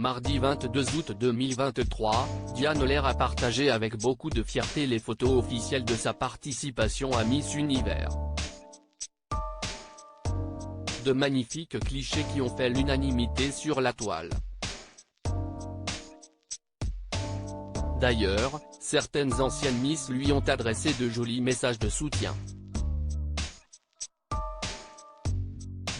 Mardi 22 août 2023, Diane Lair a partagé avec beaucoup de fierté les photos officielles de sa participation à Miss Univers. De magnifiques clichés qui ont fait l'unanimité sur la toile. D'ailleurs, certaines anciennes Miss lui ont adressé de jolis messages de soutien.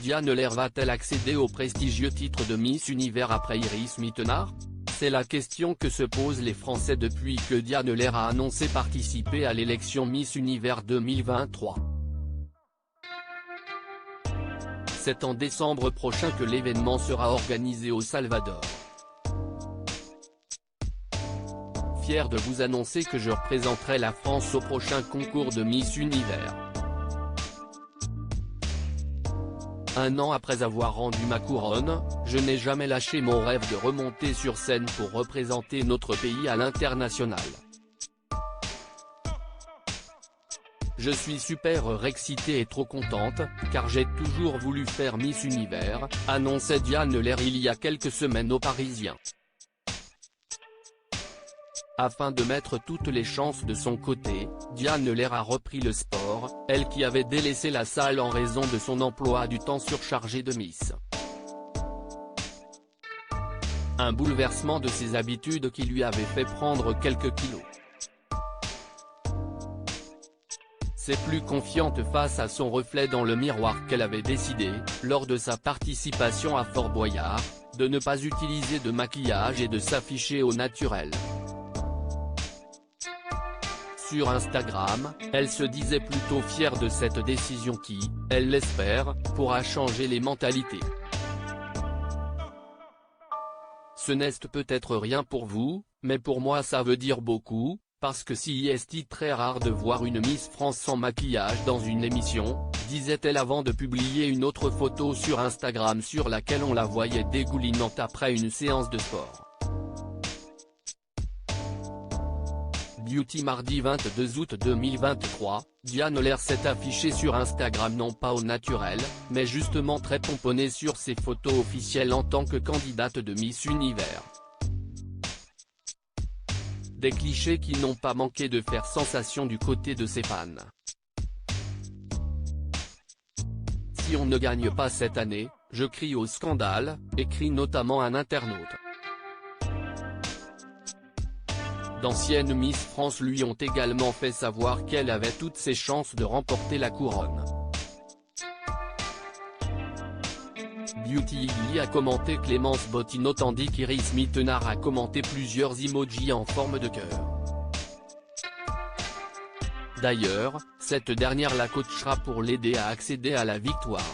Diane Lair va-t-elle accéder au prestigieux titre de Miss Univers après Iris Mittenard? C'est la question que se posent les Français depuis que Diane Lair a annoncé participer à l'élection Miss Univers 2023. C'est en décembre prochain que l'événement sera organisé au Salvador. Fier de vous annoncer que je représenterai la France au prochain concours de Miss Univers. Un an après avoir rendu ma couronne, je n'ai jamais lâché mon rêve de remonter sur scène pour représenter notre pays à l'international. Je suis super excitée et trop contente, car j'ai toujours voulu faire Miss Univers, annonçait Diane Lair il y a quelques semaines aux Parisiens. Afin de mettre toutes les chances de son côté, Diane Lair a repris le sport, elle qui avait délaissé la salle en raison de son emploi du temps surchargé de Miss. Un bouleversement de ses habitudes qui lui avait fait prendre quelques kilos. C'est plus confiante face à son reflet dans le miroir qu'elle avait décidé, lors de sa participation à Fort Boyard, de ne pas utiliser de maquillage et de s'afficher au naturel. Sur Instagram, elle se disait plutôt fière de cette décision qui, elle l'espère, pourra changer les mentalités. Ce n'est peut-être rien pour vous, mais pour moi ça veut dire beaucoup, parce que si est très rare de voir une Miss France sans maquillage dans une émission, disait-elle avant de publier une autre photo sur Instagram sur laquelle on la voyait dégoulinante après une séance de sport. Beauty Mardi 22 août 2023, Diane Lair s'est affichée sur Instagram non pas au naturel, mais justement très pomponnée sur ses photos officielles en tant que candidate de Miss Univers. Des clichés qui n'ont pas manqué de faire sensation du côté de ses fans. Si on ne gagne pas cette année, je crie au scandale, écrit notamment un internaute. D'anciennes Miss France lui ont également fait savoir qu'elle avait toutes ses chances de remporter la couronne. Beauty Igly a commenté Clémence Bottino tandis qu'Iris Mittenard a commenté plusieurs emojis en forme de cœur. D'ailleurs, cette dernière la coachera pour l'aider à accéder à la victoire.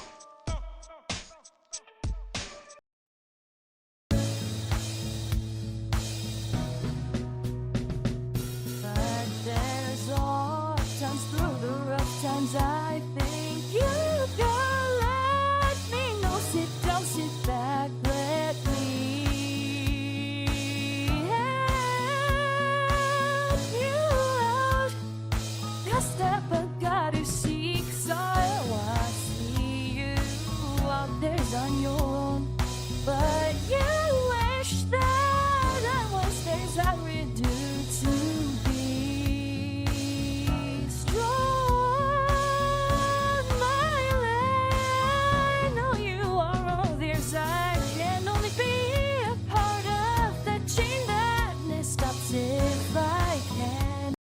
Times through the rough times, I think you